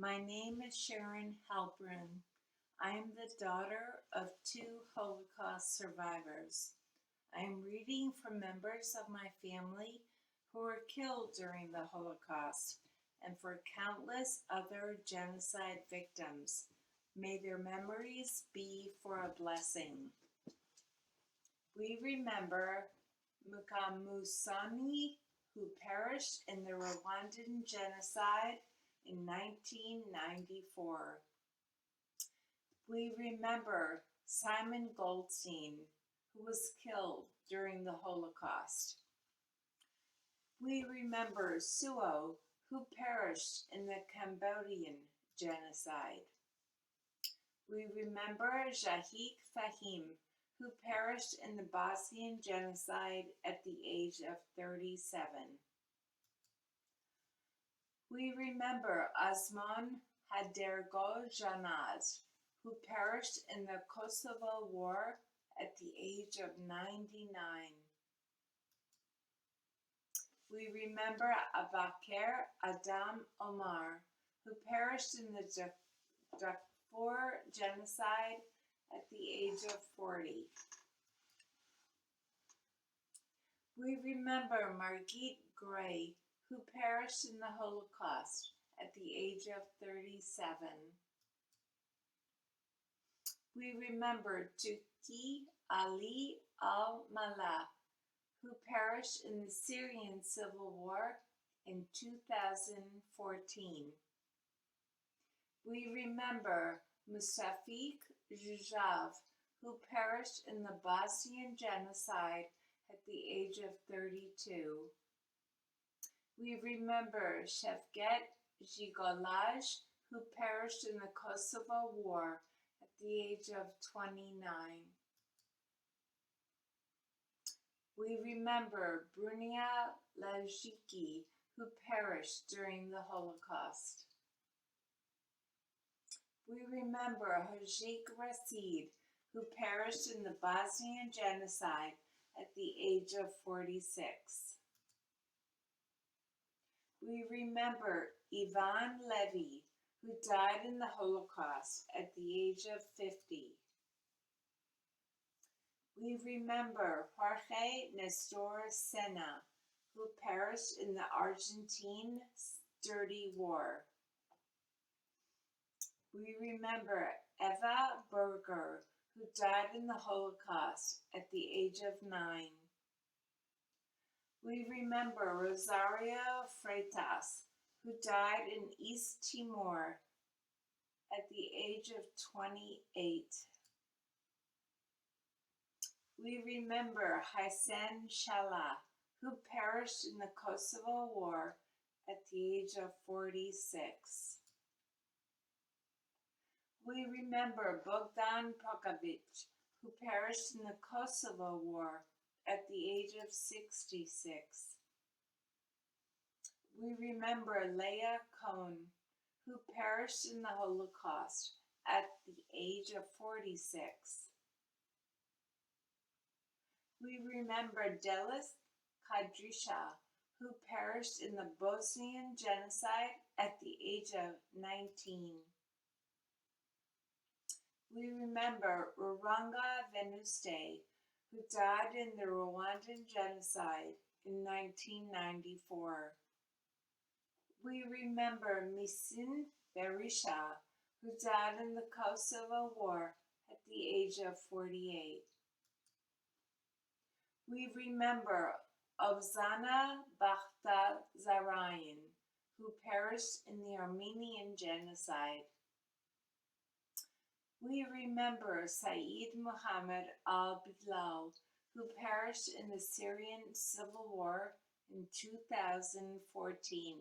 My name is Sharon Halpern. I am the daughter of two Holocaust survivors. I am reading from members of my family who were killed during the Holocaust and for countless other genocide victims. May their memories be for a blessing. We remember Mukamusani, who perished in the Rwandan genocide in 1994. We remember Simon Goldstein, who was killed during the Holocaust. We remember Suo, who perished in the Cambodian genocide. We remember Jahik Fahim, who perished in the Bosnian genocide at the age of 37. We remember Osman Hadergojanaz, who perished in the Kosovo War at the age of 99. We remember Abakar Adam Omar, who perished in the Darfur genocide at the age of 40. We remember Margit Gray, who perished in the Holocaust at the age of 37. We remember Tuki Ali al-Malak, who perished in the Syrian Civil War in 2014. We remember Mustafiq Jujav, who perished in the Bosnian genocide at the age of 32. We remember Shevket Zhigolaj, who perished in the Kosovo War at the age of 29. We remember Brunia Lajiki, who perished during the Holocaust. We remember Hajik Rasid, who perished in the Bosnian genocide at the age of 46. We remember Ivan Levy, who died in the Holocaust at the age of 50. We remember Jorge Nestor Sena, who perished in the Argentine Dirty War. We remember Eva Berger, who died in the Holocaust at the age of 9. We remember Rosario Freitas, who died in East Timor at the age of 28. We remember Hisen Shala, who perished in the Kosovo War at the age of 46. We remember Bogdan Pokovic, who perished in the Kosovo War at the age of 66. We remember Leah Cohn, who perished in the Holocaust at the age of 46. We remember Delis Kadrisha, who perished in the Bosnian genocide at the age of 19. We remember Ruranga Venuste, who died in the Rwandan genocide in 1994. We remember Misin Berisha, who died in the Kosovo War at the age of 48. We remember Ovzana Bakhtazaryan, who perished in the Armenian genocide. We remember Saeed Muhammad al-Bilal, who perished in the Syrian Civil War in 2014.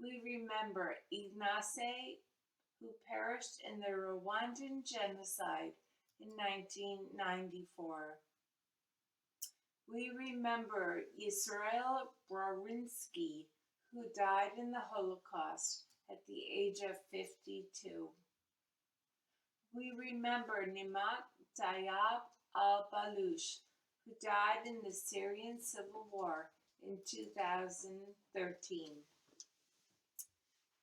We remember Ignace, who perished in the Rwandan genocide in 1994. We remember Yisrael Brarinsky, who died in the Holocaust at the age of 52. We remember Nimat Tayyab al-Baluch, who died in the Syrian Civil War in 2013.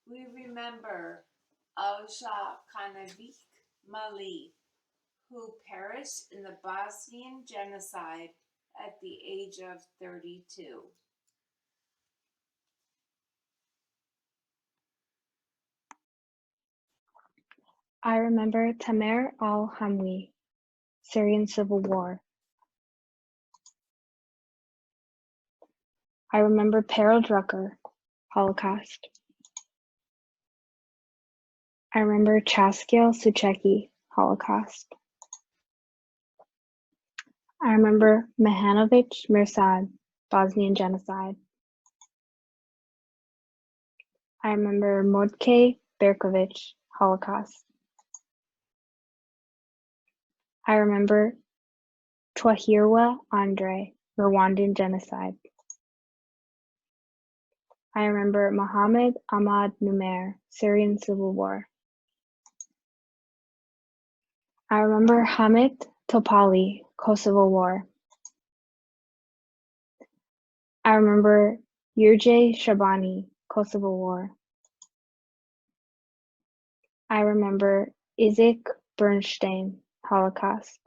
We remember Alja Kanavik Mali, who perished in the Bosnian genocide at the age of 32. I remember Tamer al-Hamwi, Syrian Civil War. I remember Peril Drucker, Holocaust. I remember Chaskiel Sucheki, Holocaust. I remember Mihanovic Mirsad, Bosnian genocide. I remember Mordkej Berkovic, Holocaust. I remember Twahirwa Andre, Rwandan genocide. I remember Mohammed Ahmad Numer, Syrian civil war. I remember Hamid Topali, Kosovo War. I remember Yurjay Shabani, Kosovo War. I remember Isaac Bernstein, Holocaust.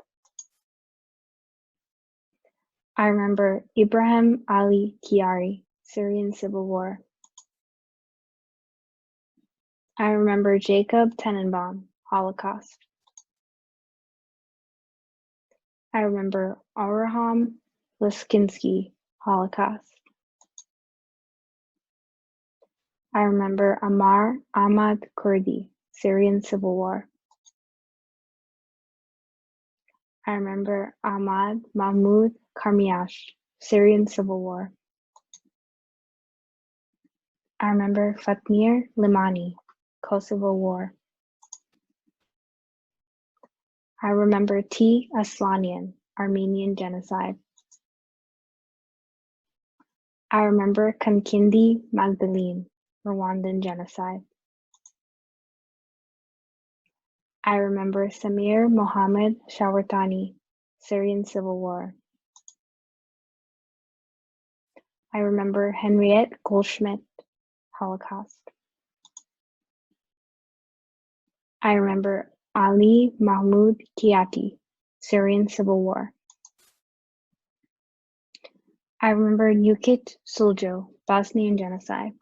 I remember Ibrahim Ali Kiari, Syrian Civil War. I remember Jacob Tenenbaum, Holocaust. I remember Avraham Liskinsky, Holocaust. I remember Ammar Ahmad Kurdi, Syrian Civil War. I remember Ahmad Mahmoud Karmiash, Syrian Civil War. I remember Fatmir Limani, Kosovo War. I remember T. Aslanian, Armenian genocide. I remember Kankindi Magdalene, Rwandan genocide. I remember Samir Mohammed Shawartani, Syrian Civil War. I remember Henriette Goldschmidt, Holocaust. I remember Ali Mahmoud Kiati, Syrian Civil War. I remember Nukit Suljo, Bosnian genocide.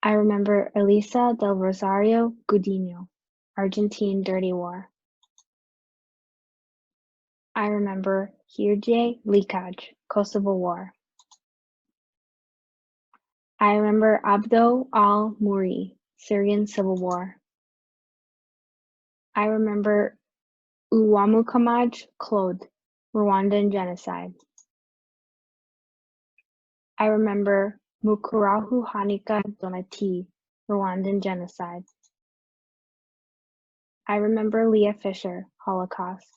I remember Elisa del Rosario Gudino, Argentine dirty war. I remember Hirje Likaj, Kosovo War. I remember Abdo al-Muri, Syrian Civil War. I remember Uwamukamaj Claude, Rwandan genocide. I remember Mukurahu Hanika Donati, Rwandan genocide. I remember Leah Fisher, Holocaust.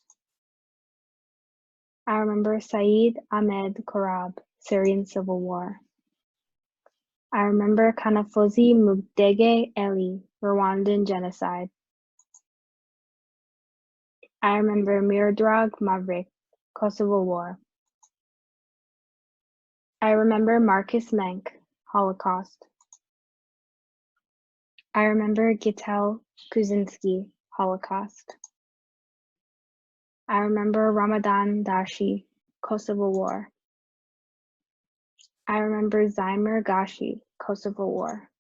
I remember Saeed Ahmed Korab, Syrian Civil War. I remember Kanafozi Mugdege Eli, Rwandan genocide. I remember Miradrag Mavrik, Kosovo War. I remember Marcus Menk, Holocaust. I remember Gitel Kuczynski, Holocaust. I remember Ramadan Dashi, Kosovo War. I remember Zymer Gashi, Kosovo War.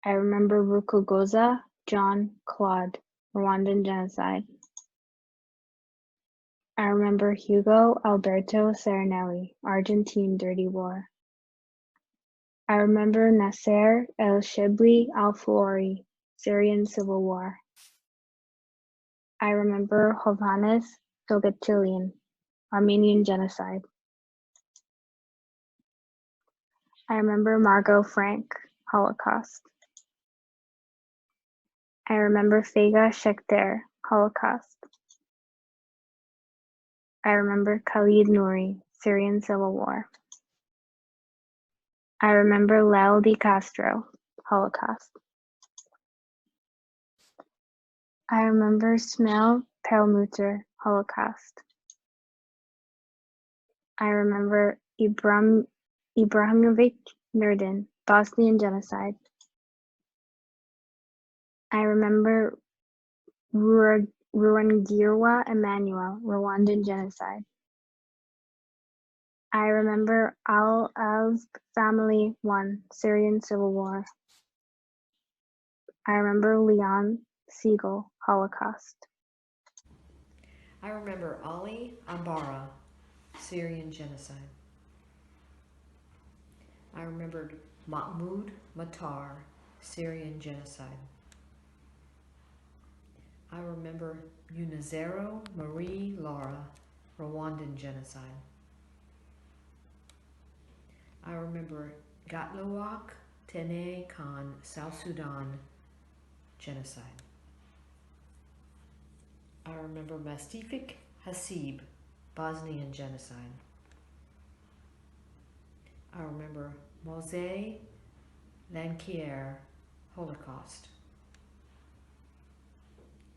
I remember Rukugoza John Claude, Rwandan genocide. I remember Hugo Alberto Serenelli, Argentine dirty war. I remember Nasser El Shibli Al-Fouari, Syrian civil war. I remember Hovhannes Togatilian, Armenian genocide. I remember Margot Frank, Holocaust. I remember Fega Shekter, Holocaust. I remember Khalid Nouri, Syrian civil war. I remember Lel Di Castro, Holocaust. I remember Smel Perlmutter, Holocaust. I remember Ibrahimovic Murden, Bosnian genocide. I remember Ruangirwa Emmanuel, Rwandan genocide. I remember Al-Azq family 1, Syrian civil war. I remember Leon Siegel, Holocaust. I remember Ali Ambara, Syrian genocide. I remembered Mahmoud Matar, Syrian genocide. I remember Unizero Marie Lara, Rwandan genocide. I remember Gatloak Tene Khan, South Sudan genocide. I remember Mastifik Hasib, Bosnian genocide. I remember Moshe Lankier, Holocaust.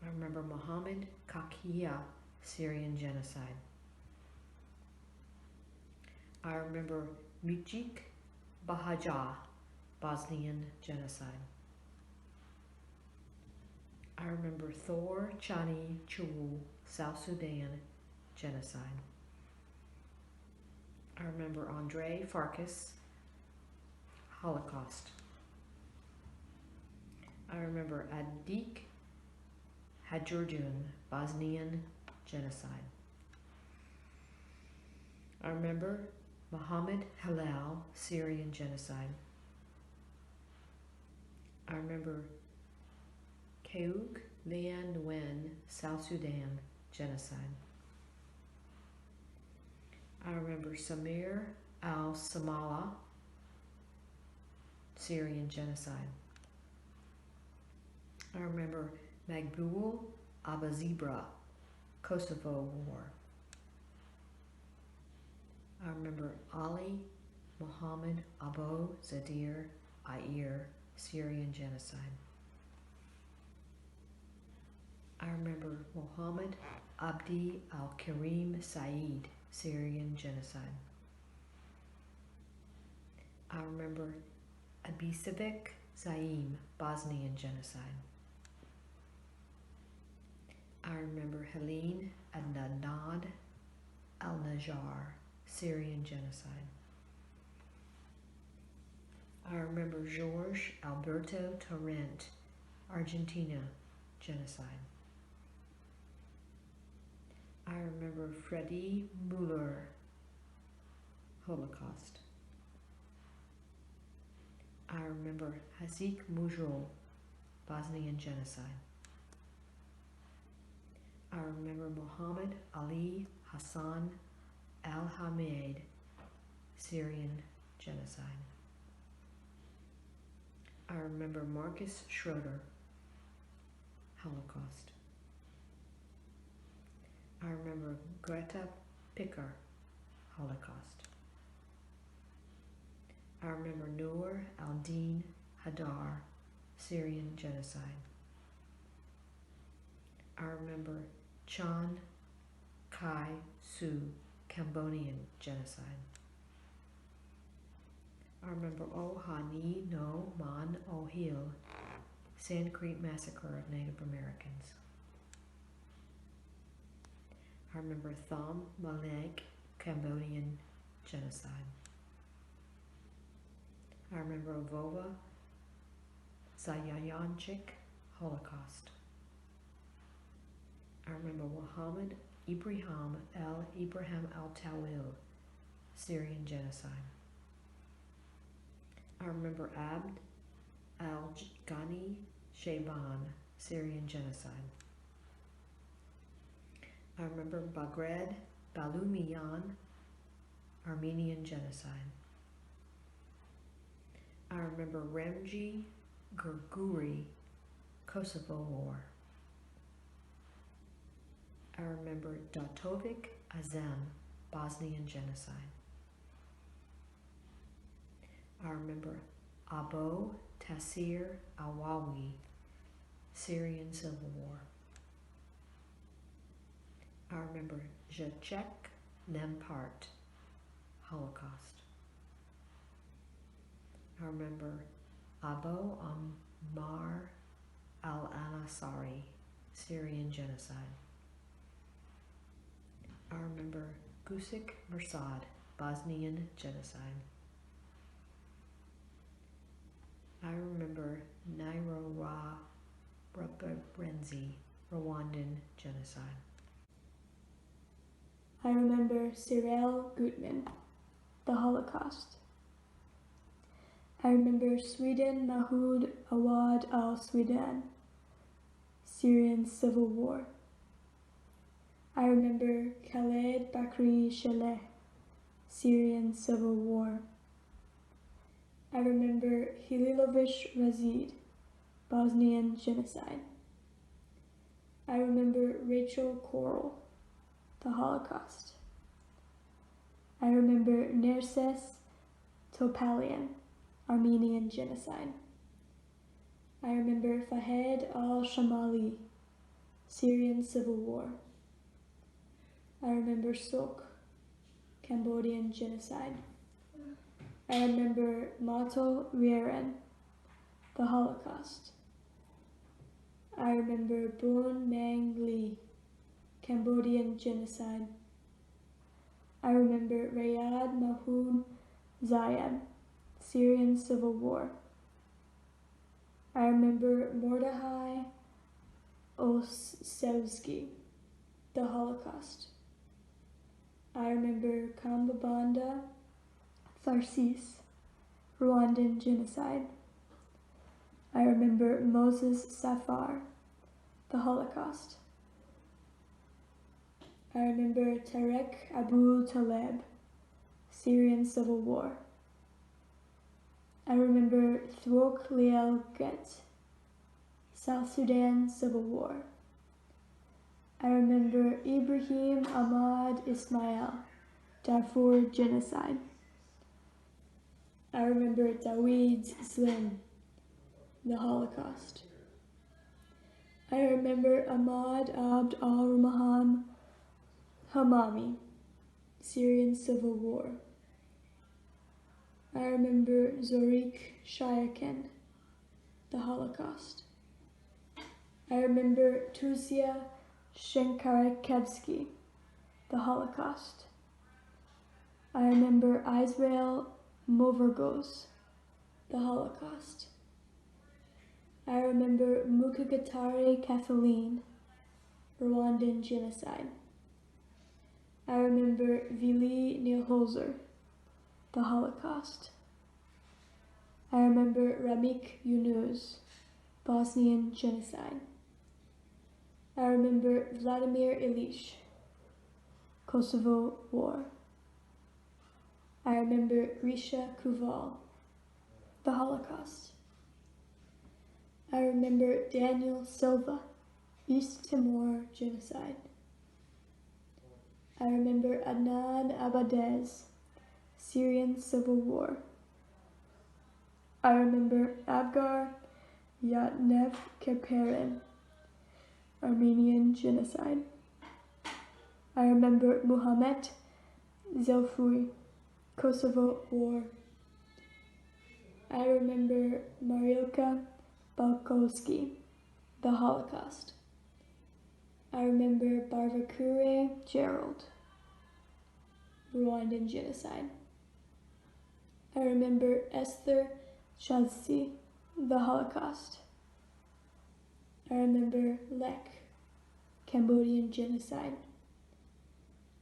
I remember Mohammed Kakia, Syrian genocide. I remember Mijik Bahaja, Bosnian genocide. I remember Thor Chani Chul, South Sudan genocide. I remember Andre Farkas, Holocaust. I remember Adik Hajurjun, Bosnian genocide. I remember Muhammad Halal, Syrian genocide. I remember Keuk Lian Nguyen, South Sudan genocide. I remember Samir al-Samala, Syrian genocide. I remember Magbul Abazibra, Kosovo War. I remember Ali Muhammad Abu Zadir Air, Syrian genocide. I remember Muhammad Abdi al-Karim Said, Syrian genocide. I remember Abisavik Zaim, Bosnian genocide. I remember Helene Adnad al-Najjar, Syrian genocide. I remember Jorge Alberto Torrent, Argentina genocide. I remember Freddie Muller, Holocaust. I remember Hasik Mujol, Bosnian genocide. I remember Muhammad Ali Hassan al-Hamed, Syrian genocide. I remember Marcus Schroeder, Holocaust. I remember Greta Picker, Holocaust. I remember Noor al-Din Hadar, Syrian genocide. I remember Chan Kai Su, Cambodian genocide. I remember Oh Hani No Man Ohil, Sand Creek Massacre of Native Americans. I remember Thom Manek, Cambodian genocide. I remember Vova Zayayanchik, Holocaust. I remember Muhammad Ibrahim al-Tawil, Syrian genocide. I remember Abd al-Ghani Shaban, Syrian genocide. I remember Bagred Balumian, Armenian genocide. I remember Remji Gurguri, Kosovo War. I remember Datovik Azem, Bosnian genocide. I remember Abu Tassir Awawi, Syrian civil war. I remember Jacek Nempart, Holocaust. remember Abu Ammar al-Ansari, Syrian genocide. I remember Gusik Mirsad, Bosnian genocide. I remember Nairo Rabrenzi, Rwandan genocide. I remember Cyril Gutman, the Holocaust. I remember Sweden Mahoud Awad al-Sweden, Syrian civil war. I remember Khaled Bakri Shaleh, Syrian civil war. I remember Halilovish Razid, Bosnian genocide. I remember Rachel Coral, the Holocaust. I remember Nerses Topalian, Armenian genocide. I remember Fahed al-Shamali, Syrian civil war. I remember Sok, Cambodian genocide. I remember Mato Rieren, the Holocaust. I remember Boon Mang Lee, Cambodian genocide. I remember Rayad Mahoud Zayed, Syrian civil war. I remember Mordechai Osevsky, the Holocaust. I remember Kambabanda Tharsis, Rwandan genocide. I remember Moses Safar, the Holocaust. I remember Tarek Abu Taleb, Syrian civil war. I remember Thwok Liel Get, South Sudan civil war. I remember Ibrahim Ahmad Ismail, Darfur genocide. I remember Dawid Slim, the Holocaust. I remember Ahmad Abd al-Rahman Hamami, Syrian civil war. I remember Zorik Shayakin, the Holocaust. I remember Tuzia Shenkarakevsky, the Holocaust. I remember Israel Movergos, the Holocaust. I remember Mukagatari Kathleen, Rwandan genocide. I remember Vili Neilholzer, the Holocaust. I remember Ramik Yunus, Bosnian genocide. I remember Vladimir Ilyich, Kosovo war. I remember Grisha Kuval, the Holocaust. I remember Daniel Silva, East Timor genocide. I remember Adnan Abadez, Syrian civil war. I remember Abgar Yatnev Keperin, Armenian genocide. I remember Muhammad Zelfui, Kosovo war. I remember Marilka Balkowski, the Holocaust. I remember Barvakure Gerald, Rwandan genocide. I remember Esther Chadsi, the Holocaust. I remember Lek, Cambodian genocide.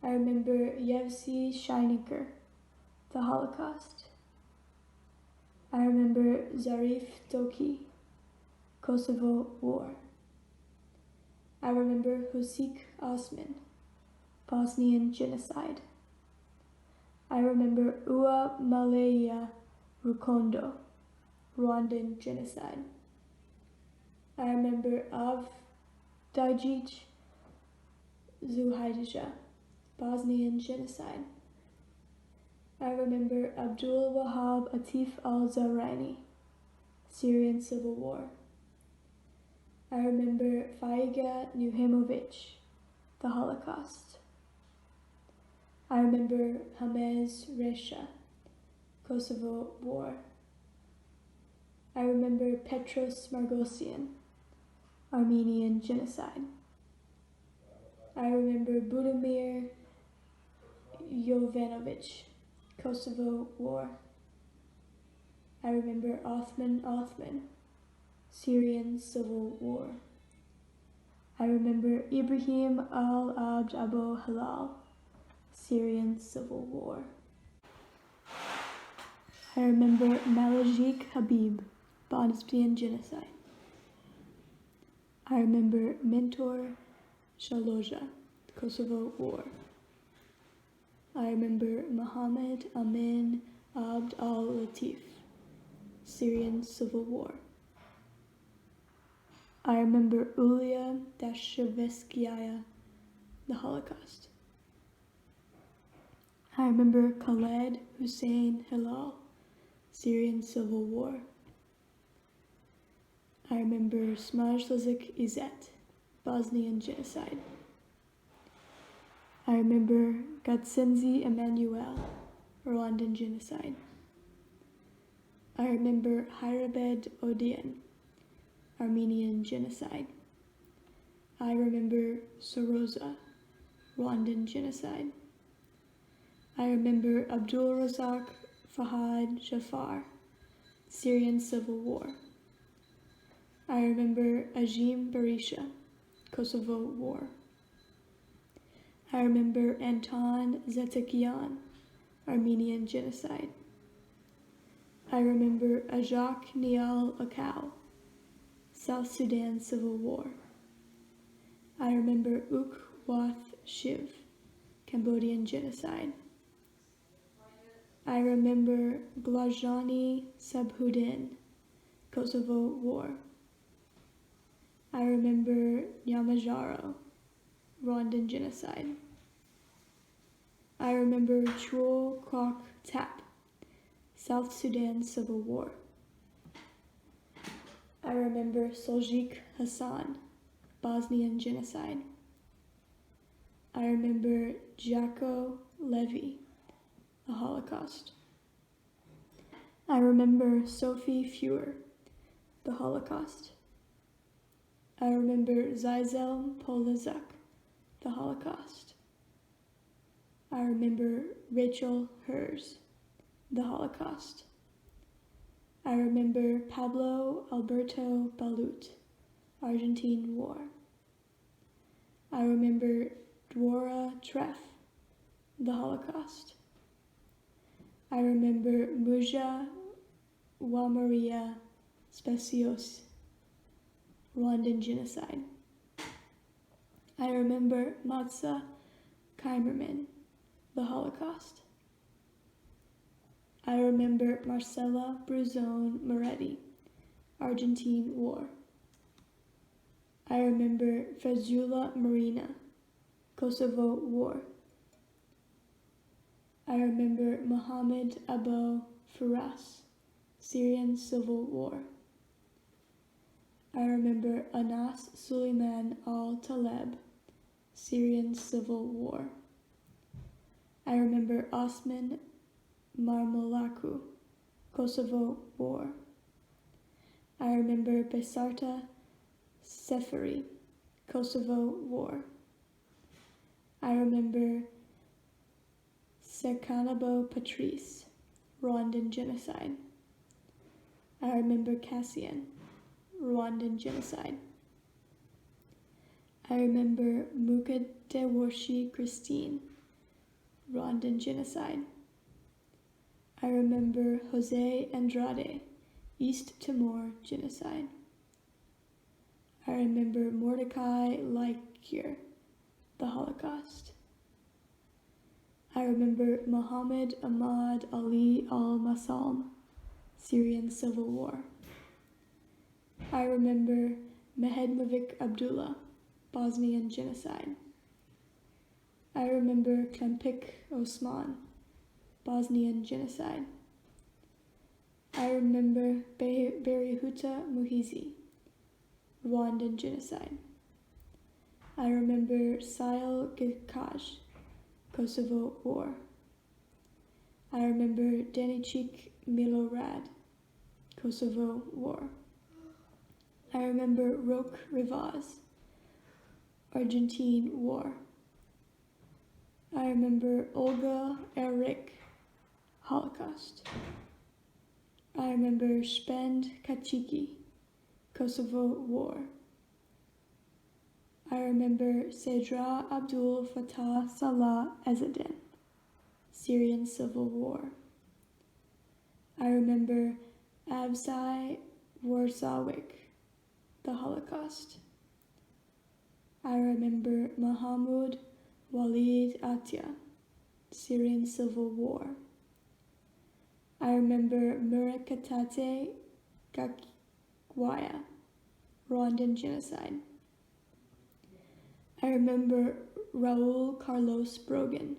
I remember Yevsey Shiniker, the Holocaust. I remember Zarif Toki, Kosovo war. I remember Husik Osman, Bosnian genocide. I remember Ua Malaya Rukondo, Rwandan genocide. I remember Av Dajij Zuhaidija, Bosnian genocide. I remember Abdul Wahab Atif al-Zahrani, Syrian civil war. I remember Faiga Nuhimovic, the Holocaust. I remember Hamez Resha, Kosovo war. I remember Petros Margosian, Armenian genocide. I remember Budimir Jovanovic, Kosovo War. I remember Othman, Syrian Civil War. I remember Ibrahim al-Abd Abu Halal, Syrian Civil War. I remember Malajik Habib, Bosnian genocide. I remember Mentor Shaloja, Kosovo War. I remember Muhammad Amin Abd al-Latif, Syrian Civil War. I remember Ulia Dashevskaya, the Holocaust. I remember Khaled Hussein Hilal, Syrian Civil War. I remember Smajlazik Izzet, Bosnian genocide. I remember Gatsenzi Emmanuel, Rwandan genocide. I remember Hyrebed Odian, Armenian genocide. I remember Soroza, Rwandan genocide. I remember Abdul Razak Fahad Jafar, Syrian Civil War. I remember Ajim Berisha, Kosovo War. I remember Anton Zetekian, Armenian genocide. I remember Ajak Nial Akau, South Sudan Civil War. I remember Uk Wath Shiv, Cambodian genocide. I remember Glajani Sabhudin, Kosovo War. I remember Yamajaro, Rwandan genocide. I remember Chul Kwok Tap, South Sudan Civil War. I remember Soljik Hassan, Bosnian genocide. I remember Jaco Levy, the Holocaust. I remember Sophie Feuer, the Holocaust. I remember Zizel Polizak, the Holocaust. I remember Rachel Hers, the Holocaust. I remember Pablo Alberto Balut, Argentine War. I remember Dwora Treff, the Holocaust. I remember Muja Wamaria Specios, Rwandan genocide. I remember Matza Kaimerman, the Holocaust. I remember Marcela Bruzone Moretti, Argentine War. I remember Fezula Marina, Kosovo War. I remember Mohammed Abo Firas, Syrian Civil War. I remember Anas Suleiman al-Taleb, Syrian Civil War. I remember Osman Marmolaku, Kosovo War. I remember Besarta Seferi, Kosovo War. I remember Serkanabo Patrice, Rwandan genocide. I remember Cassian, Rwandan genocide. I remember Mukadewashi Christine, Rwandan genocide. I remember Jose Andrade, East Timor genocide. I remember Mordecai Laikir, the Holocaust. I remember Muhammad Ahmad Ali al-Masalm, Syrian Civil War. I remember Mehedmovic Abdullah, Bosnian genocide. I remember Klempik Osman, Bosnian genocide. I remember Berihuta Muhizi, Rwandan genocide. I remember Sail Gikaj, Kosovo War. I remember Denichik Milorad, Kosovo War. I remember Roque Rivas, Argentine War. I remember Olga Eric, Holocaust. I remember Spend Kachiki, Kosovo War. I remember Sedra Abdul Fattah Salah Ezzedin, Syrian Civil War. I remember Abzai Warsawik, the Holocaust. I remember Mahmoud Walid Attia, Syrian Civil War. I remember Murekatete Gakwaya, Rwandan Genocide. I remember Raul Carlos Brogan,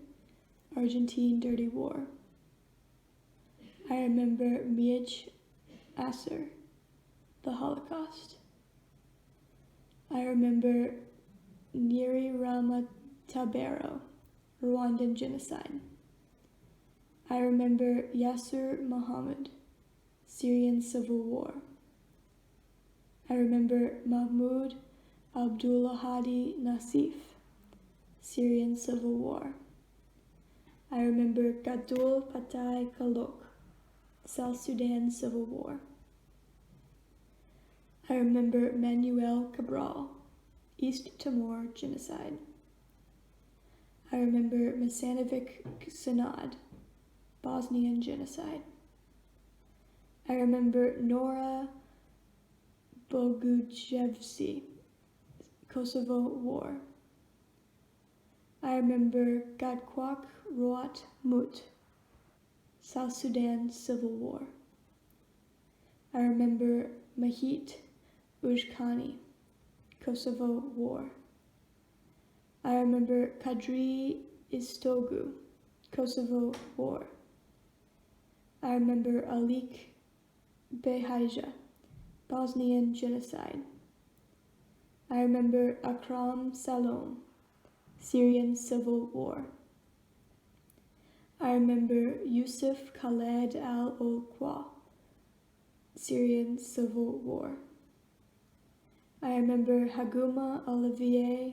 Argentine Dirty War. I remember Miej Asser, the Holocaust. I remember Nyeri Tabero, Rwandan Genocide. I remember Yasser Mohammed, Syrian Civil War. I remember Mahmoud Abdullah Hadi Nassif, Syrian Civil War. I remember Gadul Patay Kalok, South Sudan Civil War. I remember Manuel Cabral, East Timor Genocide. I remember Masanovic Synod, Bosnian Genocide. I remember Nora Bogujevci, Kosovo War. I remember Gadkwak Roat Mut, South Sudan Civil War. I remember Mahit Ujkani, Kosovo War. I remember Kadri Istogu, Kosovo War. I remember Alik Behaija, Bosnian Genocide. I remember Akram Salom, Syrian Civil War. I remember Yusuf Khaled al-Olqua, Syrian Civil War. I remember Haguma Olivier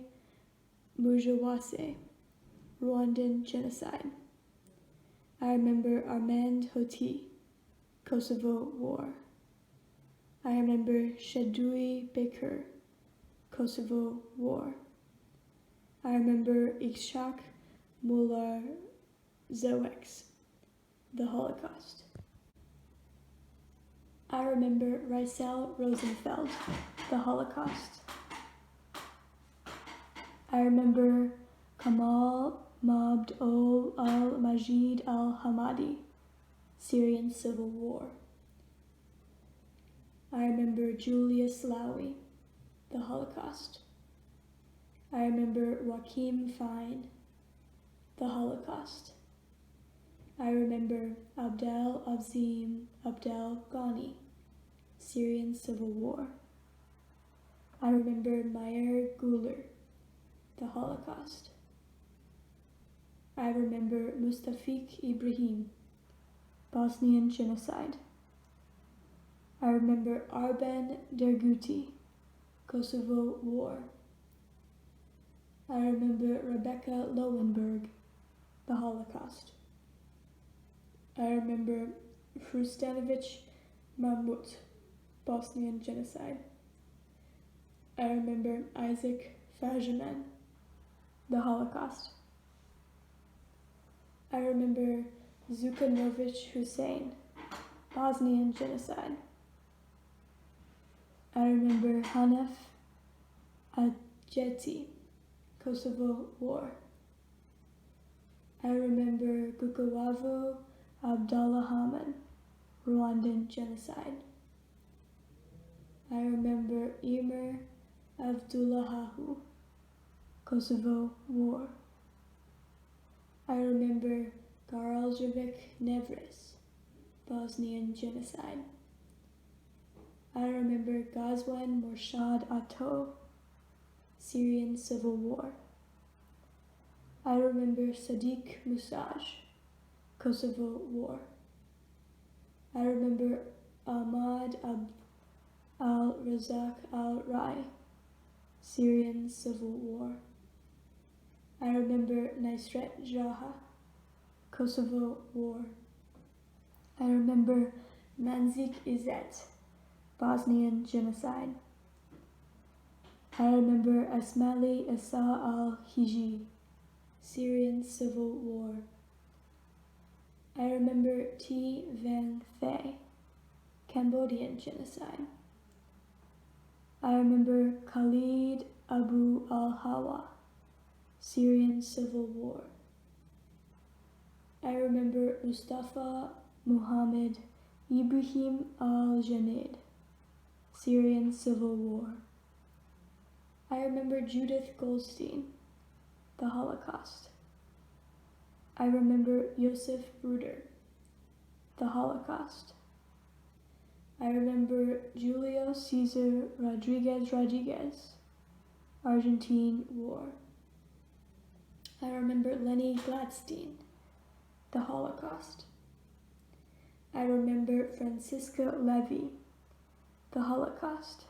Mujawase, Rwandan Genocide. I remember Armand Hoti, Kosovo War. I remember Shadui Bekir, Kosovo War. I remember Ikshak Mular Zewex, the Holocaust. I remember Rysel Rosenfeld, the Holocaust. I remember Kamal Mabd al-Majid al-Hamadi, Syrian Civil War. I remember Julius Lowy, the Holocaust. I remember Joachim Fine, the Holocaust. I remember Abdel Azim Abdel Ghani, Syrian Civil War. I remember Meyer Guler, the Holocaust. I remember Mustafik Ibrahim, Bosnian Genocide. I remember Arben Derguti, Kosovo War. I remember Rebecca Lowenberg, the Holocaust. I remember Frustanovic Mahmut, Bosnian Genocide. I remember Isaac Fajeman, the Holocaust. I remember Zukanovic Hussein, Bosnian Genocide. I remember Hanef Adjeti, Kosovo War. I remember Gukawavu Abdullah Haman, Rwandan Genocide. I remember Emir Abdullahahu, Kosovo War. I remember Garaljevic Nevres, Bosnian Genocide. I remember Ghazwan Morshad Atto, Syrian Civil War. I remember Sadiq Musaj, Kosovo War. I remember Ahmad al-Razak al-Rai, Syrian Civil War. I remember Nusret Jaha, Kosovo War. I remember Manzik Izzet, Bosnian Genocide. I remember Asmali Issa al-Hiji, Syrian Civil War. I remember T. Van Thay, Cambodian Genocide. I remember Khalid Abu al-Hawa, Syrian Civil War. I remember Mustafa Muhammad Ibrahim al-Janid, Syrian Civil War. I remember Judith Goldstein, the Holocaust. I remember Josef Bruder, the Holocaust. I remember Julio Cesar Rodriguez, Argentine War. I remember Lenny Gladstein, the Holocaust. I remember Francisca Levy, the Holocaust.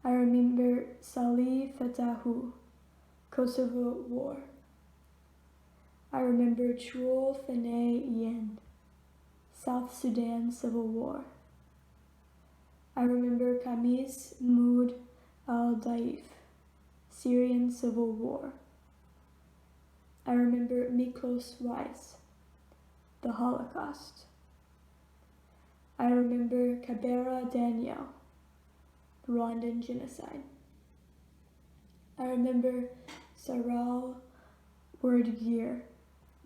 I remember Salih Fetahu, Kosovo War. I remember Chul Fanay Yen, South Sudan Civil War. I remember Kamis Mahmoud al-Daif, Syrian Civil War. I remember Miklos Weiss, the Holocaust. I remember Kabera Daniel, Rwandan Genocide. I remember Saral Wordgear,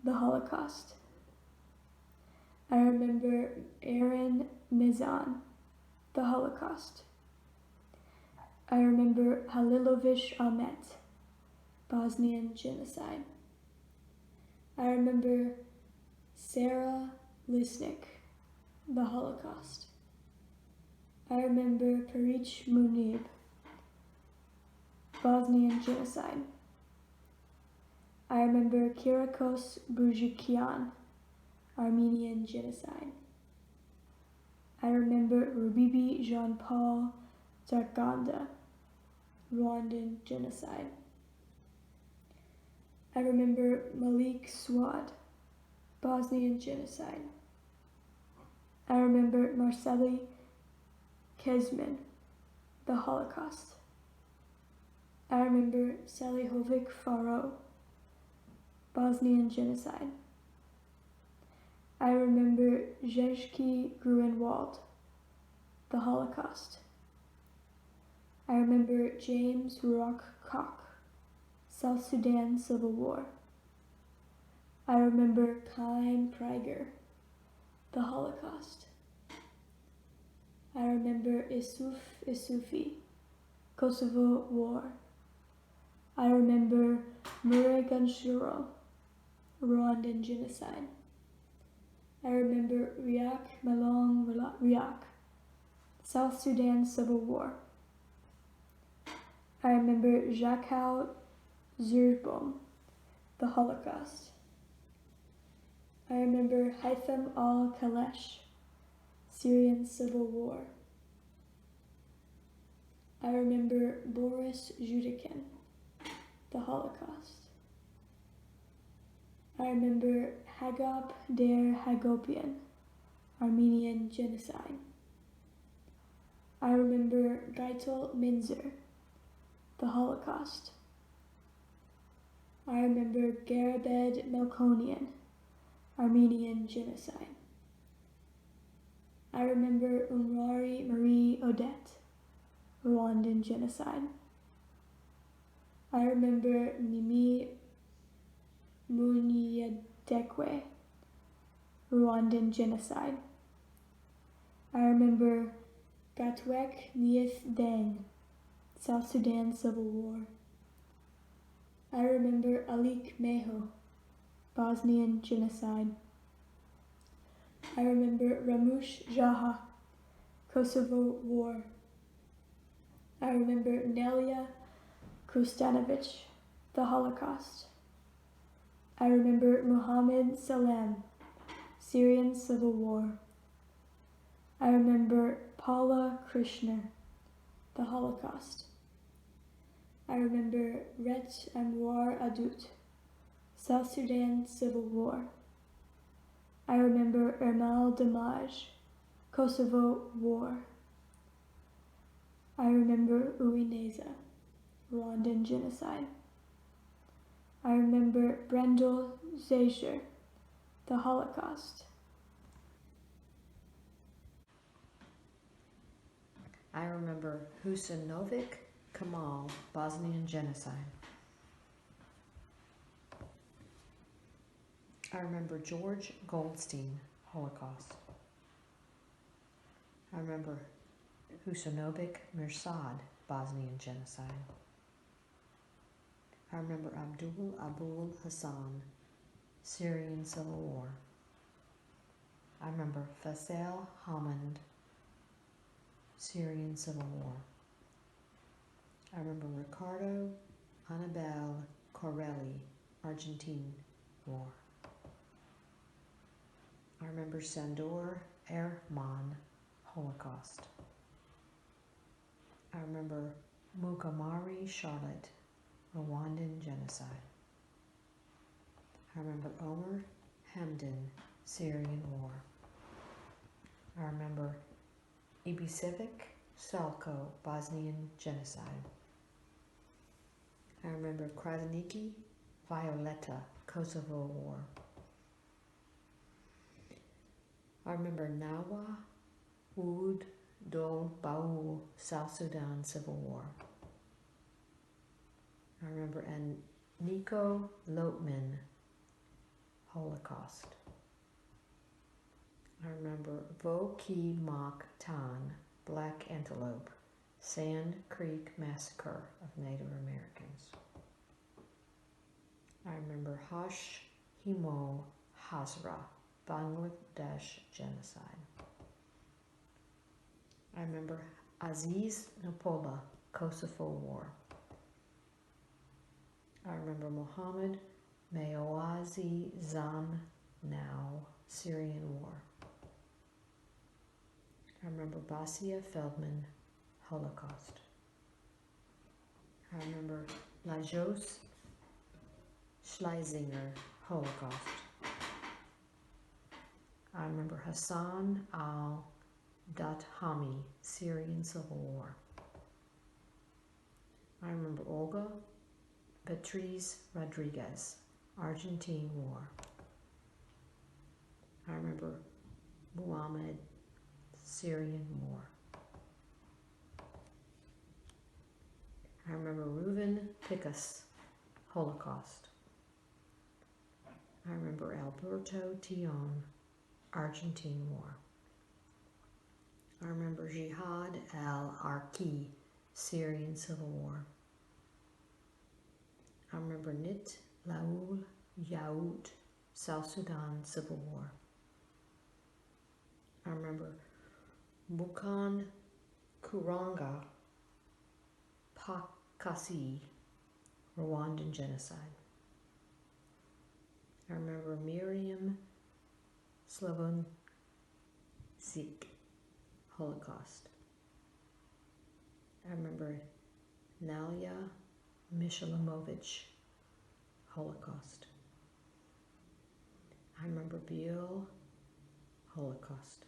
the Holocaust. I remember Aaron Mizan, the Holocaust. I remember Halilovish Ahmet, Bosnian Genocide. I remember Sarah Lisnik, the Holocaust. I remember Parich Munib, Bosnian Genocide. I remember Kyriakos Brujikian, Armenian Genocide. I remember Rubibi Jean-Paul Zarganda, Rwandan Genocide. I remember Malik Swad, Bosnian Genocide. I remember Marceli Kezman, the Holocaust. I remember Salihovic Faro, Bosnian Genocide. I remember Zhezhki Gruenwald, the Holocaust. I remember James Rock Koch, South Sudan Civil War. I remember Chaim Krieger, the Holocaust. I remember Isuf Isufi, Kosovo War. I remember Murray Ganshuro, Rwandan Genocide. I remember Riak Malong Riak, South Sudan Civil War. I remember Jakau Zurbom, the Holocaust. I remember Haitham al-Kalesh, Syrian Civil War. I remember Boris Zhudikin, the Holocaust. I remember Hagop der Hagopian, Armenian Genocide. I remember Geitel Minzer, the Holocaust. I remember Garabed Melkonian, Armenian Genocide. I remember Umrari Marie Odette, Rwandan Genocide. I remember Mimi Munyadekwe, Rwandan Genocide. I remember Gatwek Nieth Deng, South Sudan Civil War. I remember Alik Meho, Bosnian Genocide. I remember Ramush Jaha, Kosovo War. I remember Nelia Kustanovic, the Holocaust. I remember Muhammad Salem, Syrian Civil War. I remember Paula Krishner, the Holocaust. I remember Ret Anwar Adut, South Sudan Civil War. I remember Ermal Damaj, Kosovo War. I remember Uineza, Rwandan genocide. I remember Brendel Zager, the Holocaust. I remember Husanovic Kemal, Bosnian genocide. I remember George Goldstein, Holocaust. I remember Husanovic Mirsad, Bosnian genocide. I remember Abdul Abul Hassan, Syrian civil war. I remember Faisal Hamid, Syrian civil war. I remember Ricardo Anibal Corelli, Argentine war. I remember Sandor Erman, Holocaust. I remember Mugamari Charlotte, Rwandan genocide. I remember Omer Hamdan, Syrian war. I remember Ibisevic Salko, Bosnian genocide. I remember Krasniki Violeta, Kosovo war. I remember Nawa Oud Dol Baul, South Sudan civil war. I remember Nico Lotman, Holocaust. I remember Vo Ki Mok Tan, Black Antelope, Sand Creek Massacre of Native Americans. I remember Hash Himo Hazra, Bangladesh genocide. I remember Aziz Napola, Kosovo war. I remember Mohammed Mayowazi Zan Now, Syrian war. I remember Basia Feldman, Holocaust. I remember Lajos Schlesinger, Holocaust. I remember Hassan al-Dathami, Syrian civil war. I remember Olga Beatriz Rodriguez, Argentine war. I remember Muhammad, Syrian war. I remember Reuven Picus, Holocaust. I remember Alberto Tion, Argentine war. I remember Jihad al-Arki, Syrian civil war. I remember Nit Laul Yaout, South Sudan civil war. I remember Bukan Kuranga Pakasi, Rwandan genocide. I remember Miriam Slavonzik, Holocaust. I remember Nalia Mishalimovich, Holocaust. I remember Biel, Holocaust.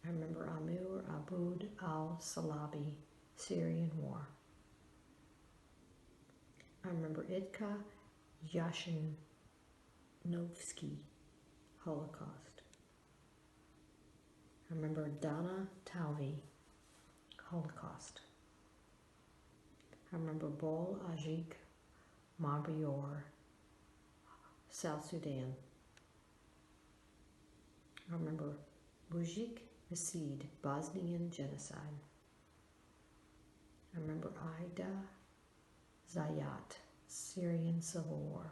I remember Amir Aboud al-Salabi, Syrian war. I remember Itka Yashinovsky, Holocaust. I remember Dana Talvi, Holocaust. I remember Bol Ajik Mabrior, South Sudan. I remember Bujik Asid, Bosnian genocide. I remember Aida Zayat, Syrian civil war.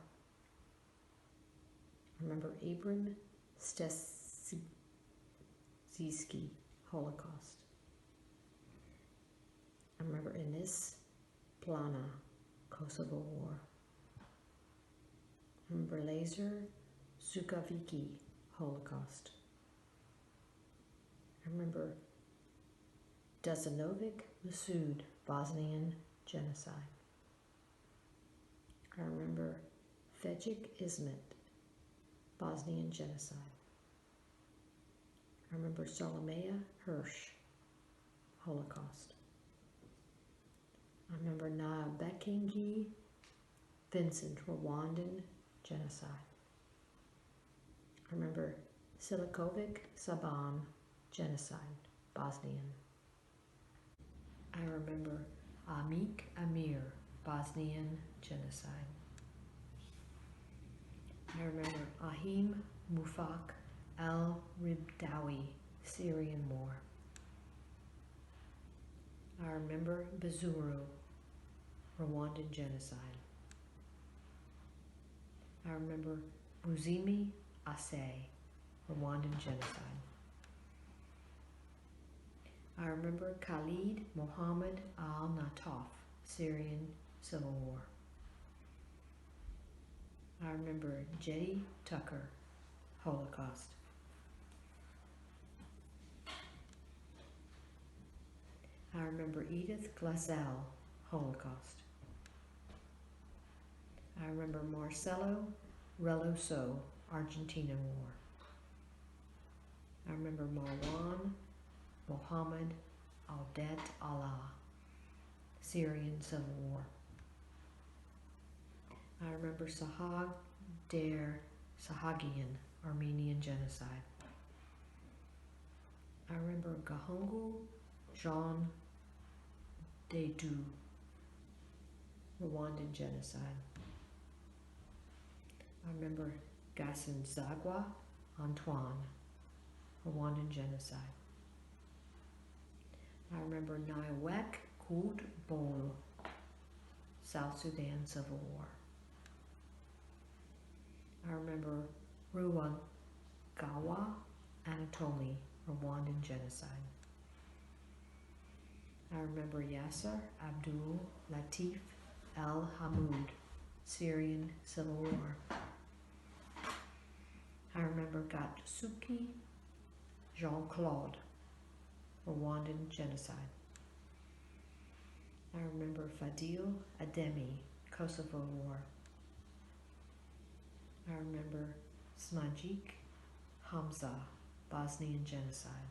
I remember Abram Stesiski, Holocaust. I remember Enis Plana, Kosovo war. I remember Lazer Zukaviki, Holocaust. remember Dasanovic Masud, Bosnian genocide. I remember Fejik Ismet, Bosnian genocide. I remember Solomea Hirsch, Holocaust. I remember Nyabekingi Vincent, Rwandan genocide. I remember Silikovic Saban, genocide, Bosnian. I remember Amik Amir, Bosnian genocide. I remember Ahim Mufak al-Ribdawi, Syrian war. I remember Bazuru, Rwandan genocide. I remember Buzimi Ase, Rwandan genocide. I remember Khalid Mohammed al-Nataf, Syrian civil war. I remember Jetty Tucker, Holocaust. I remember Edith Glassell, Holocaust. I remember Marcelo Reloso, Argentina war. I remember Marwan Mohammed Audet Allah, Syrian civil war. I remember Sahag Der Sahagian, Armenian genocide. I remember Gahongu Jean Dedu, Rwandan genocide. I remember Gaston Zagwa Antoine, Rwandan genocide. I remember Naiwek Kud Bol, South Sudan civil war. I remember Ruwagawa Anatoly, Rwandan genocide. I remember Yasser Abdul Latif El Hamoud, Syrian civil war. I remember Gatsuki Jean-Claude, Rwandan genocide. I remember Fadil Ademi, Kosovo war. I remember Smajik Hamza, Bosnian genocide.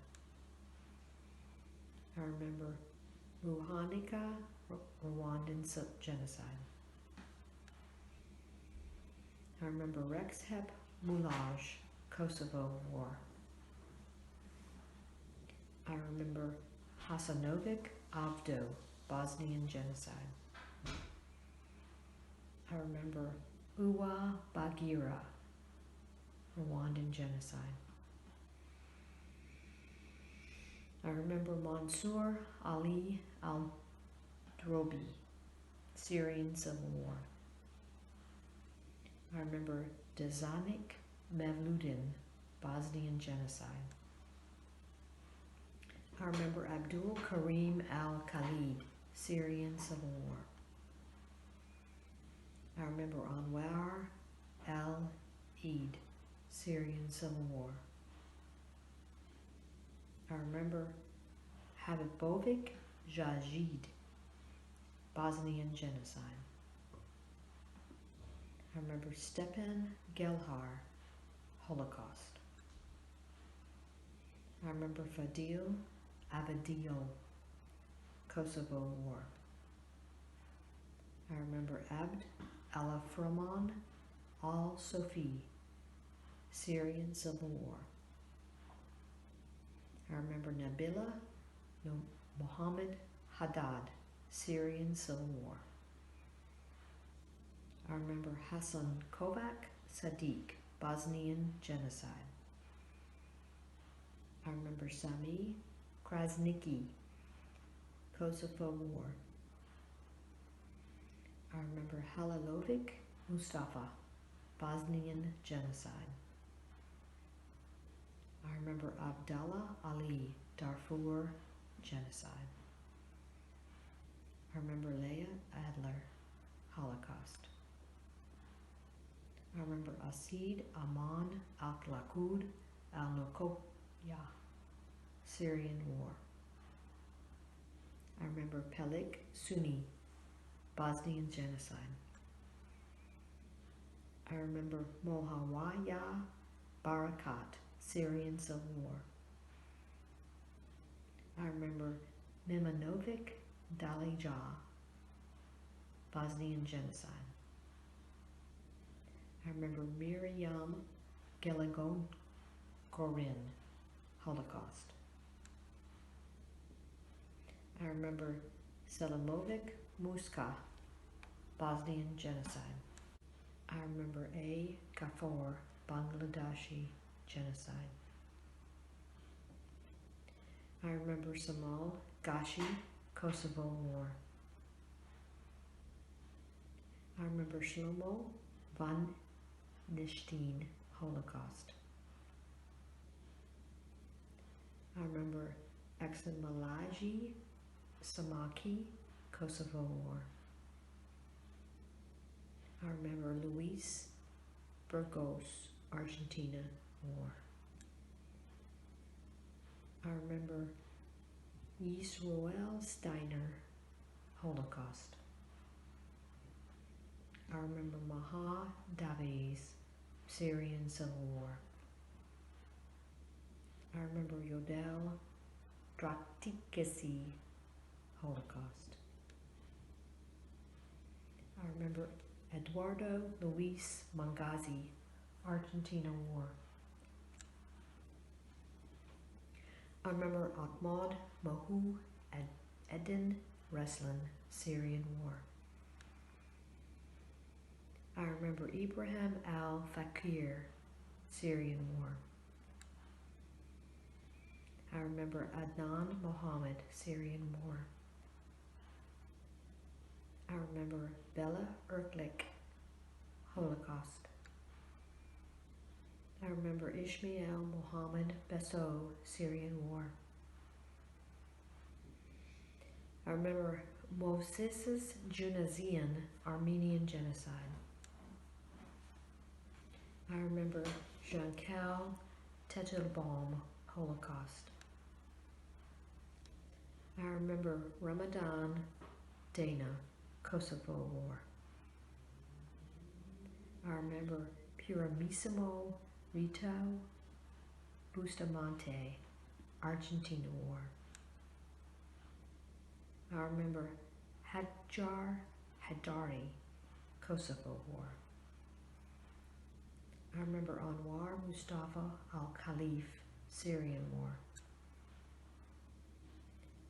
I remember Ruhanika, Rwandan genocide. I remember Rexhep Mulaj, Kosovo war. I remember Hasanovic Avdo, Bosnian genocide. I remember Uwa Bagira, Rwandan genocide. I remember Mansour Ali al-Drobi, Syrian civil war. I remember Dezanik Mevludin, Bosnian genocide. I remember Abdul Karim al-Khalid, Syrian civil war. I remember Anwar al-Eid, Syrian civil war. I remember Habibovic Jajid, Bosnian genocide. I remember Stepan Gelhar, Holocaust. I remember Fadil Abadio, Kosovo war. I remember Abd Alafrahman al-Sofi, Syrian civil war. I remember Nabila Mohammed Haddad, Syrian civil war. I remember Hassan Kovac Sadiq, Bosnian genocide. I remember Sami Krasniki, Kosovo war. I remember Halilovic Mustafa, Bosnian genocide. I remember Abdallah Ali, Darfur genocide. I remember Leah Adler, Holocaust. I remember Asid Aman Al-Lakud Al-Nukoya, Syrian War. I remember Pelik Sunni, Bosnian genocide. I remember Mohammad Barakat, Syrian Civil War. I remember Mimanovic Dalija, Bosnian genocide. I remember Miriam Gelagorin, Holocaust. I remember Selimovic Muska, Bosnian genocide. I remember A. Ghaffar, Bangladeshi genocide. I remember Samal Gashi, Kosovo War. I remember Shlomo van Nishtin, Holocaust. I remember Examalaji Samaki, Kosovo War. I remember Luis Burgos, Argentina War. I remember Yisroel Steiner, Holocaust. I remember Maha Davies, Syrian Civil War. I remember Yodel Draktikisi, Holocaust. I remember Eduardo Luis Mangazi, Argentina War. I remember Ahmad Mahu Edin Reslan, Syrian War. I remember Ibrahim al-Fakir, Syrian War. I remember Adnan Mohammed, Syrian War. I remember Bella Erklik, Holocaust. I remember Ishmael Mohammed Besso, Syrian War. I remember Moses Junazian, Armenian genocide. I remember Jean-Cal Teitelbaum, Holocaust. I remember Ramadan Dana, Kosovo War. I remember Purimissimo Rito Bustamante, Argentina War. I remember Hajar Hadari, Kosovo War. I remember Anwar Mustafa al-Khalif, Syrian War.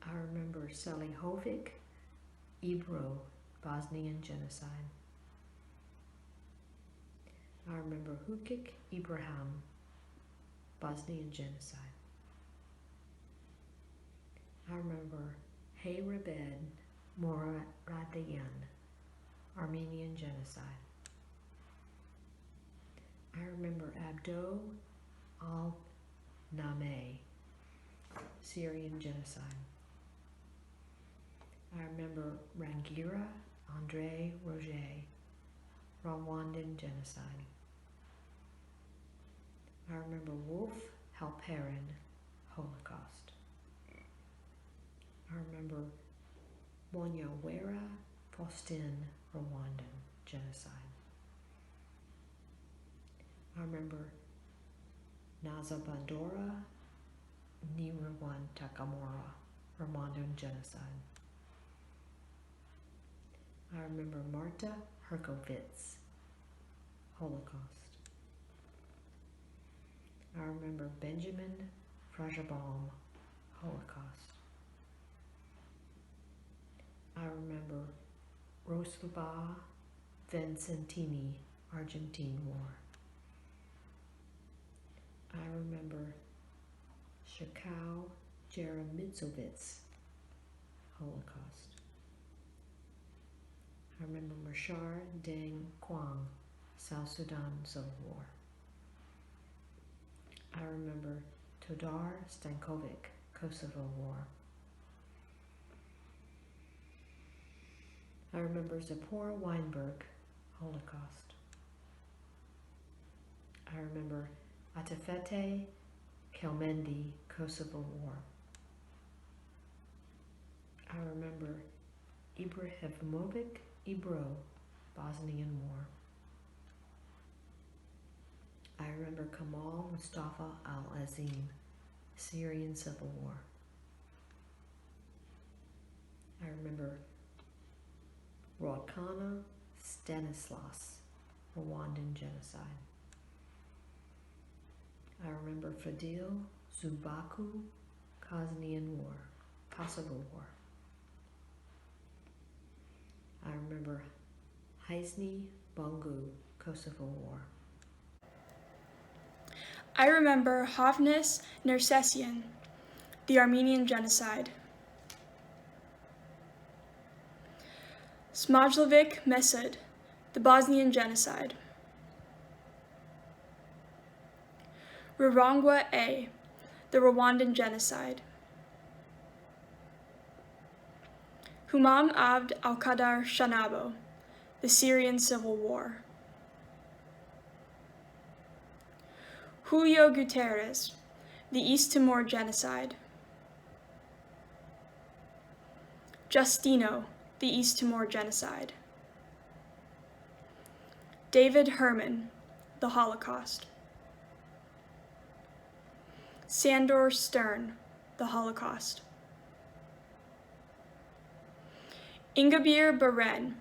I remember Salihovic Ibro, Bosnian genocide. I remember Hukik Ibrahim, Bosnian genocide. I remember Hayrebed Moradian, Armenian genocide. I remember Abdo al-Nameh, Syrian genocide. I remember Rangira Andre Roger, Rwandan genocide. I remember Wolf Halperin, Holocaust. I remember Monyawera Faustin, Rwandan genocide. I remember Nazabandora Nirawan Takamura, Rwandan genocide. I remember Marta Herkovitz, Holocaust. I remember Benjamin Frajabaum, Holocaust. I remember Rosalba Vincentini, Argentine War. I remember Shakau Jeremitzovitz, Holocaust. I remember Mashar Deng Quang, South Sudan Civil War. I remember Todar Stankovic, Kosovo War. I remember Zipporah Weinberg, Holocaust. I remember Atefete Kelmendi, Kosovo War. I remember Ibrahimovic Ibro, Bosnian War. I remember Kemal Mustafa al-Azim, Syrian Civil War. I remember Rodkana Stanislas, Rwandan genocide. I remember Fadil Zubaku, Kosovo War. I remember Haisni Bungu, Kosovo War. I remember Hovhannes Nersessian, the Armenian genocide. Smajlovic Mesud, the Bosnian genocide. Rurangwa A, the Rwandan genocide. Humam Abd al-Qadar Shanabo, the Syrian civil war. Julio Guterres, the East Timor genocide. Justino, the East Timor genocide. David Herman, the Holocaust. Sandor Stern, the Holocaust. Ingabir Beren,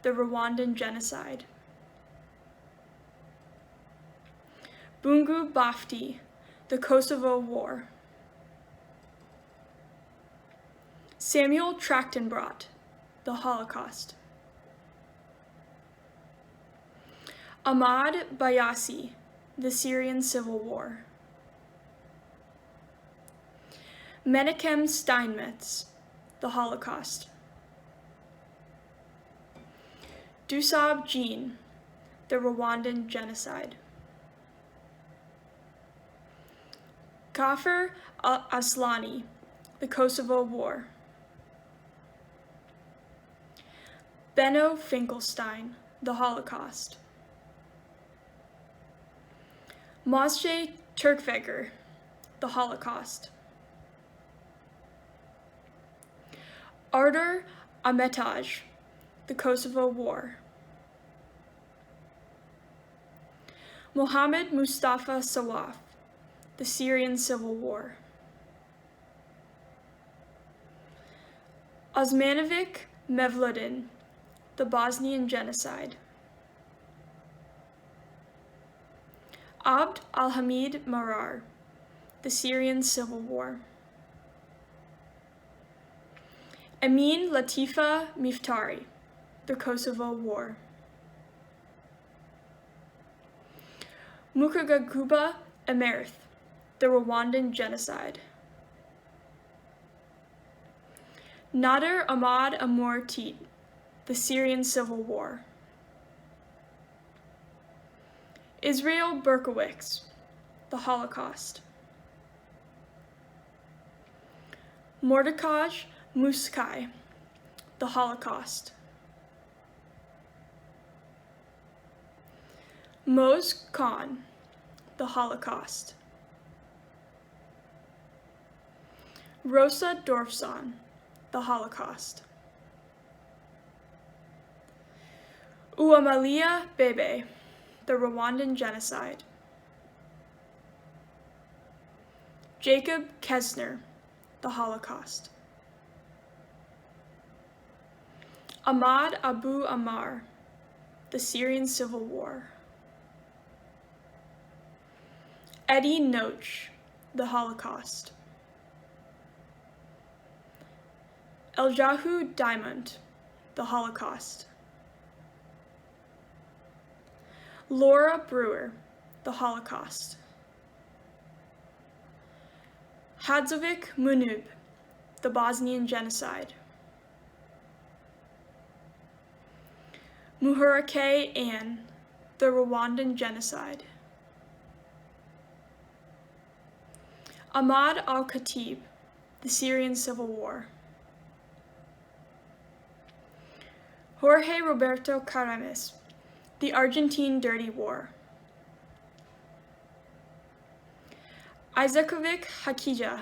the Rwandan genocide. Bungu Bafti, the Kosovo War. Samuel Trachtenbrot, the Holocaust. Ahmad Bayasi, the Syrian Civil War. Menachem Steinmetz, the Holocaust. Dusab Jean, the Rwandan genocide. Kafir Aslani, the Kosovo War. Benno Finkelstein, the Holocaust. Moshe Turkveger, the Holocaust. Ardar Ahmetaj, the Kosovo War. Mohammed Mustafa Sawaf, the Syrian Civil War. Osmanovic Mevludin, the Bosnian genocide. Abd al-Hamid Marar, the Syrian Civil War. Amin Latifa Miftari, the Kosovo War. Mukagaguba Emerth, the Rwandan genocide. Nader Ahmad Amour Tit, the Syrian Civil War. Israel Berkowitz, the Holocaust. Mordechai Muskai, the Holocaust. Moz Khan, the Holocaust. Rosa Dorfson, the Holocaust. Uamalia Bebe, the Rwandan genocide. Jacob Kesner, the Holocaust. Ahmad Abu Ammar, the Syrian Civil War. Eddie Noach, the Holocaust. Eljahu Diamond, the Holocaust. Laura Brewer, the Holocaust. Hadzovic Munub, the Bosnian genocide. Muharake Ann, the Rwandan genocide. Ahmad al-Khatib, the Syrian Civil War. Jorge Roberto Karamis, the Argentine Dirty War. Isakovic Hakija,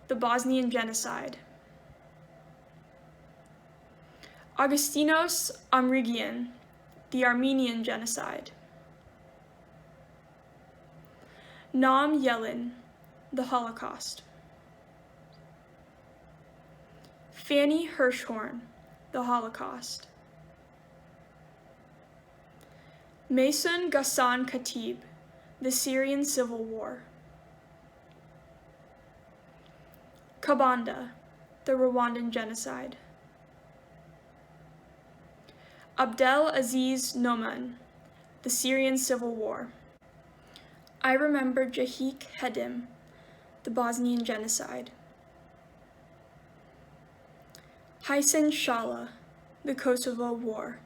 the Bosnian genocide. Augustinos Amrigian, the Armenian genocide. Naum Yelin, the Holocaust. Fanny Hirschhorn, the Holocaust. Mason Ghassan Khatib, the Syrian Civil War. Kabanda, the Rwandan genocide. Abdel Aziz Noman, the Syrian Civil War. I remember Jahik Hedim, the Bosnian genocide. Hysen Shala, the Kosovo War.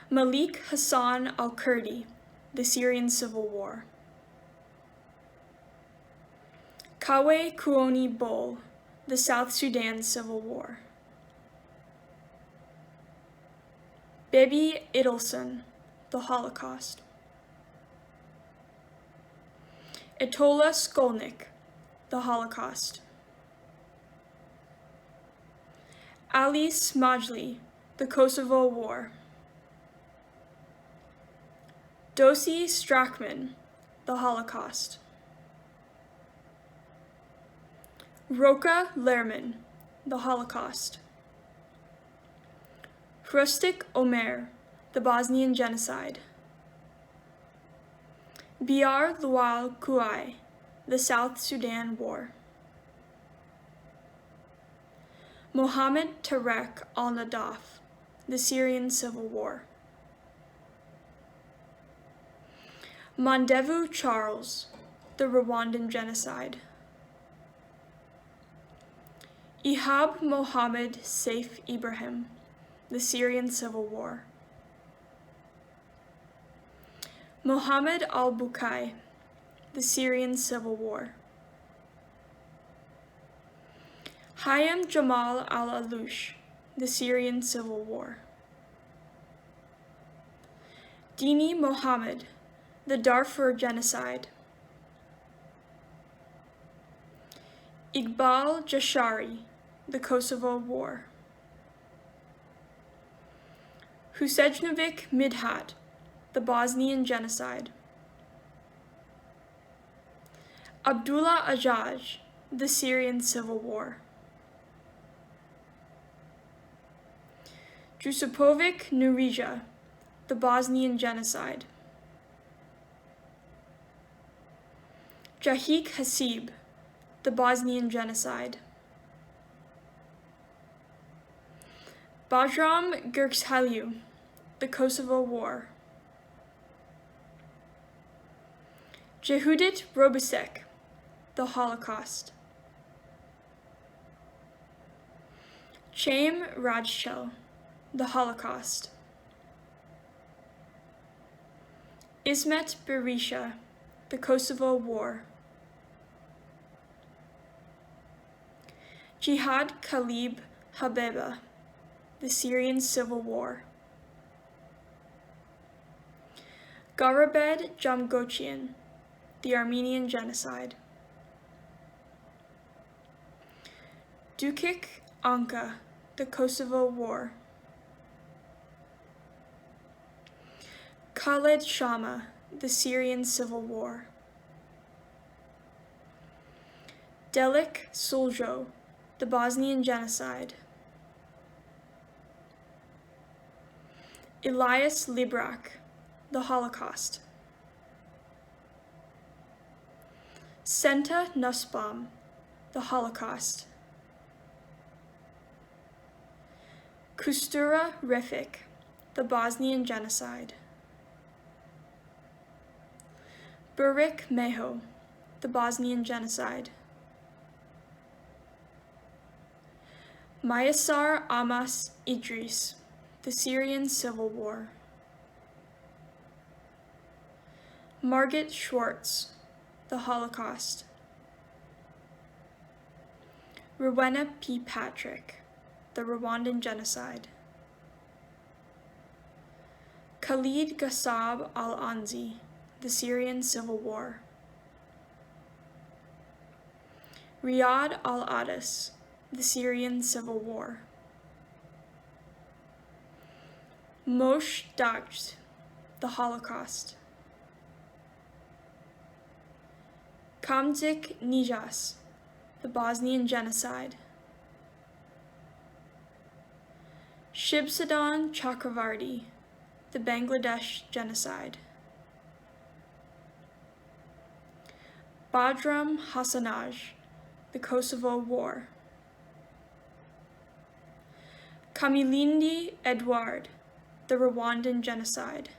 Malik Hassan al-Kurdi, the Syrian Civil War. Kawe Kuoni Bol, the South Sudan Civil War. Baby Idelson, the Holocaust. Etola Skolnik, the Holocaust. Ali Smajli, the Kosovo War. Dosi Strachman, the Holocaust. Roka Lerman, the Holocaust. Hrustik Omer, the Bosnian genocide. Biar Lual Kuai, the South Sudan War. Mohammed Tarek al-Nadaf, the Syrian Civil War. Mandevu Charles, the Rwandan genocide. Ihab Mohammed Saif Ibrahim, the Syrian Civil War. Mohammed al-Bukai, the Syrian Civil War. Hayam Jamal al-Aloush, the Syrian Civil War. Dini Mohammed, the Darfur genocide. Iqbal Jashari, the Kosovo War. Husejnovic Midhat, the Bosnian genocide. Abdullah Ajaj, the Syrian Civil War. Jusupovic Nurija, the Bosnian genocide. Jahik Hasib, the Bosnian genocide. Bajram Gerxhaliu, the Kosovo War. Jehudit Robusek, the Holocaust. Chaim Rajchel, the Holocaust. Ismet Berisha, the Kosovo War. Jihad Khalib Habeba, the Syrian Civil War. Garabed Jamgochian, the Armenian genocide. Dukik Anka, the Kosovo War. Khaled Shama, the Syrian Civil War. Delik Suljo, the Bosnian genocide. Elias Librak, the Holocaust. Senta Nussbaum, the Holocaust. Kustura Refik, the Bosnian genocide. Burik Meho, the Bosnian genocide. Mayasar Amas Idris, the Syrian Civil War. Margit Schwartz, the Holocaust. Rowena P. Patrick, the Rwandan genocide. Khalid Ghassab al-Anzi, the Syrian Civil War. Riyad al-Adas, the Syrian Civil War. Moshe Dagsht, the Holocaust. Kamzik Nijas, the Bosnian Genocide. Shibsadan Chakravarti, the Bangladesh Genocide. Badram Hasanaj, the Kosovo War. Kamilindi Edouard, the Rwandan Genocide.